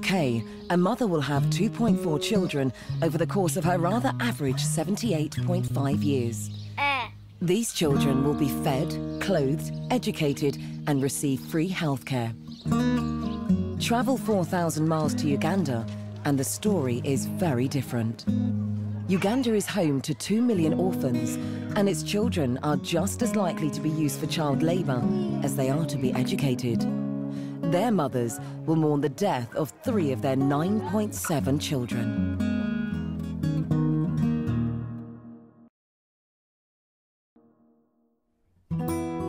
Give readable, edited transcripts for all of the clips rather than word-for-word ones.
UK, a mother will have 2.4 children over the course of her rather average 78.5 years. These children will be fed, clothed, educated, and receive free healthcare. Travel 4,000 miles to Uganda, and the story is very different. Uganda is home to 2 million orphans, and its children are just as likely to be used for child labour as they are to be educated. Their mothers will mourn the death of 3 of their 9.7 children.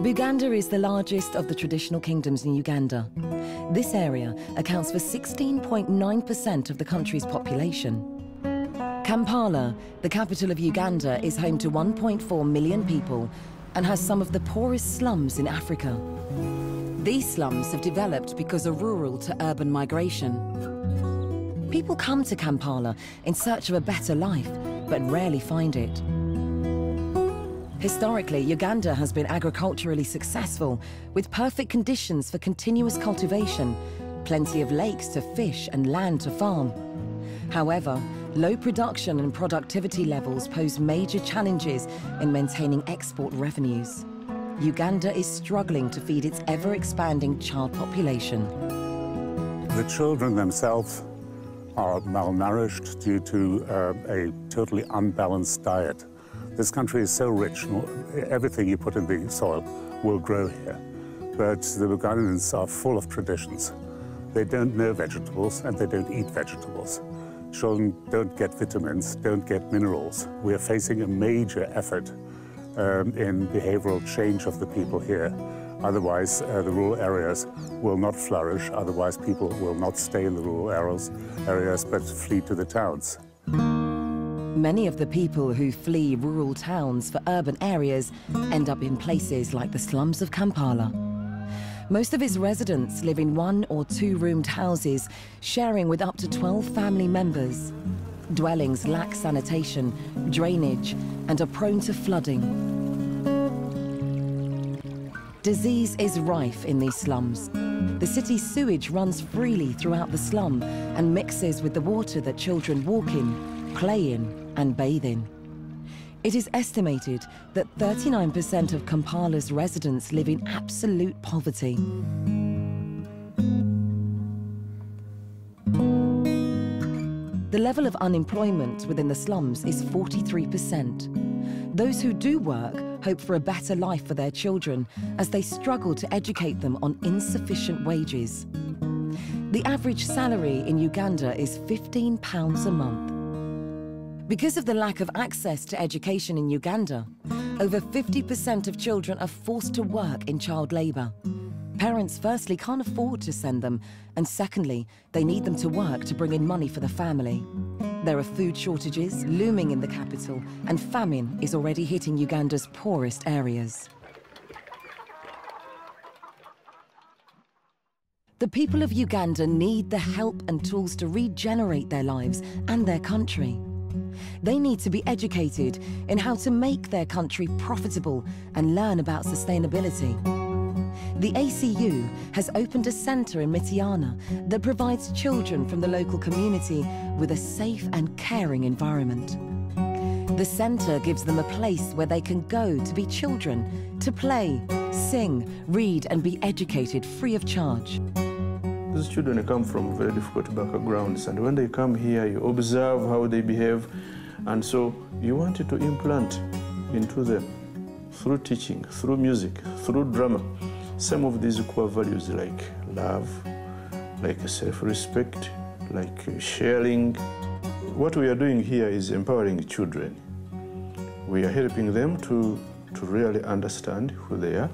Buganda is the largest of the traditional kingdoms in Uganda. This area accounts for 16.9% of the country's population. Kampala, the capital of Uganda, is home to 1.4 million people and has some of the poorest slums in Africa. These slums have developed because of rural to urban migration. People come to Kampala in search of a better life, but rarely find it. Historically, Uganda has been agriculturally successful, with perfect conditions for continuous cultivation, plenty of lakes to fish and land to farm. However, low production and productivity levels pose major challenges in maintaining export revenues. Uganda is struggling to feed its ever-expanding child population. The children themselves are malnourished due to a totally unbalanced diet. This country is so rich, everything you put in the soil will grow here. But the Ugandans are full of traditions. They don't know vegetables and they don't eat vegetables. Children don't get vitamins, don't get minerals. We are facing a major effort in behavioral change of the people here. Otherwise, the rural areas will not flourish. Otherwise, people will not stay in the rural areas but flee to the towns. Many of the people who flee rural towns for urban areas end up in places like the slums of Kampala. Most of its residents live in 1- or 2-roomed houses, sharing with up to 12 family members. Dwellings lack sanitation, drainage, and are prone to flooding. Disease is rife in these slums. The city's sewage runs freely throughout the slum and mixes with the water that children walk in, play in, and bathe in. It is estimated that 39% of Kampala's residents live in absolute poverty. The level of unemployment within the slums is 43%. Those who do work hope for a better life for their children as they struggle to educate them on insufficient wages. The average salary in Uganda is £15 a month. Because of the lack of access to education in Uganda, over 50% of children are forced to work in child labour. Parents firstly can't afford to send them, and secondly, they need them to work to bring in money for the family. There are food shortages looming in the capital, and famine is already hitting Uganda's poorest areas. The people of Uganda need the help and tools to regenerate their lives and their country. They need to be educated in how to make their country profitable and learn about sustainability. The ACU has opened a centre in Mityana that provides children from the local community with a safe and caring environment. The centre gives them a place where they can go to be children, to play, sing, read and be educated free of charge. These children come from very difficult backgrounds, and when they come here, you observe how they behave, and so you wanted to implant into them, through teaching, through music, through drama, some of these core values like love, like self-respect, like sharing. What we are doing here is empowering children. We are helping them to really understand who they are.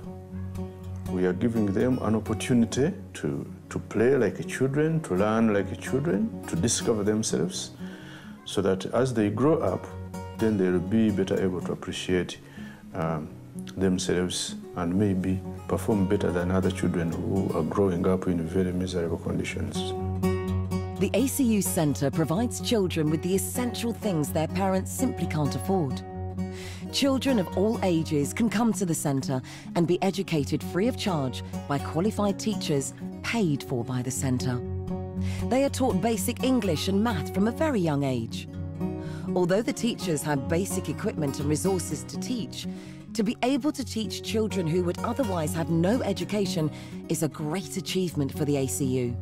We are giving them an opportunity to play like children, to learn like children, to discover themselves, so that as they grow up, then they'll be better able to appreciate themselves and maybe perform better than other children who are growing up in very miserable conditions. The ACU Centre provides children with the essential things their parents simply can't afford. Children of all ages can come to the centre and be educated free of charge by qualified teachers paid for by the centre. They are taught basic English and math from a very young age. Although the teachers have basic equipment and resources to teach, to be able to teach children who would otherwise have no education is a great achievement for the ACU.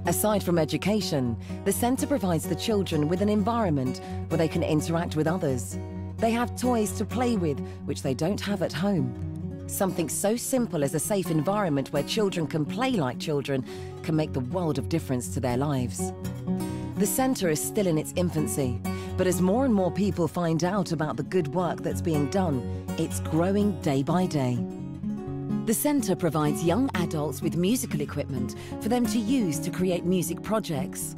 Aside from education, the centre provides the children with an environment where they can interact with others. They have toys to play with, which they don't have at home. Something so simple as a safe environment where children can play like children can make the world of difference to their lives. The centre is still in its infancy, but as more and more people find out about the good work that's being done, it's growing day by day. The centre provides young adults with musical equipment for them to use to create music projects.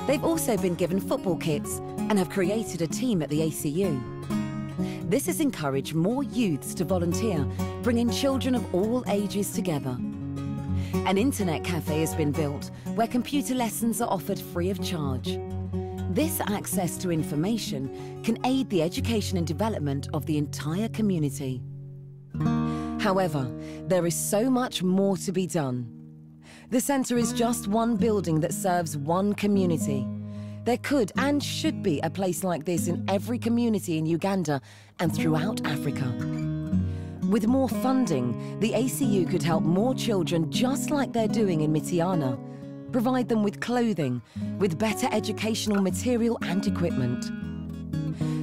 They've also been given football kits and have created a team at the ACU. This has encouraged more youths to volunteer, bringing children of all ages together. An internet cafe has been built where computer lessons are offered free of charge. This access to information can aid the education and development of the entire community. However, there is so much more to be done. The centre is just one building that serves one community. There could and should be a place like this in every community in Uganda and throughout Africa. With more funding, the ACU could help more children just like they're doing in Mityana, provide them with clothing, with better educational material and equipment.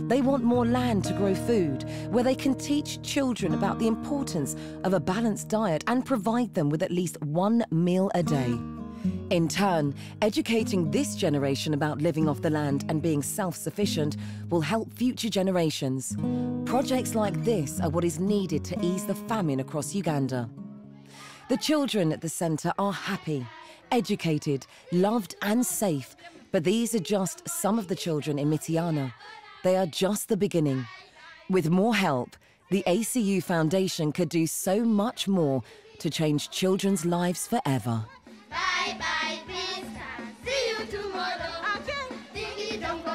They want more land to grow food, where they can teach children about the importance of a balanced diet and provide them with at least one meal a day. In turn, educating this generation about living off the land and being self-sufficient will help future generations. Projects like this are what is needed to ease the famine across Uganda. The children at the centre are happy, educated, loved and safe, but these are just some of the children in Mityana. They are just the beginning. With more help, the ACU Foundation could do so much more to change children's lives forever. Bye bye, Vista. See you tomorrow. Okay. Dingy don't go,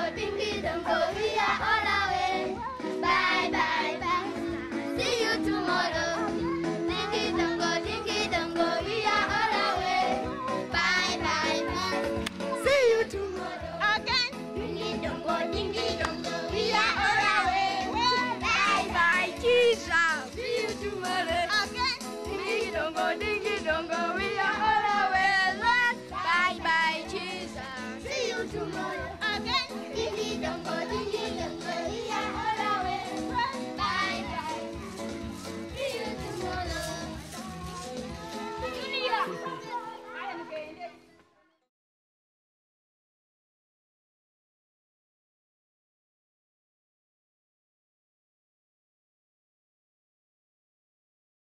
we are on our way. Bye bye, Vista. See you tomorrow. Dingy don't go, we are on our way. Bye bye, Vista. See you tomorrow. Okay. Dingy don't go, we are on our way. Bye bye, Jesus. See you tomorrow. Okay. Dingy don't go, we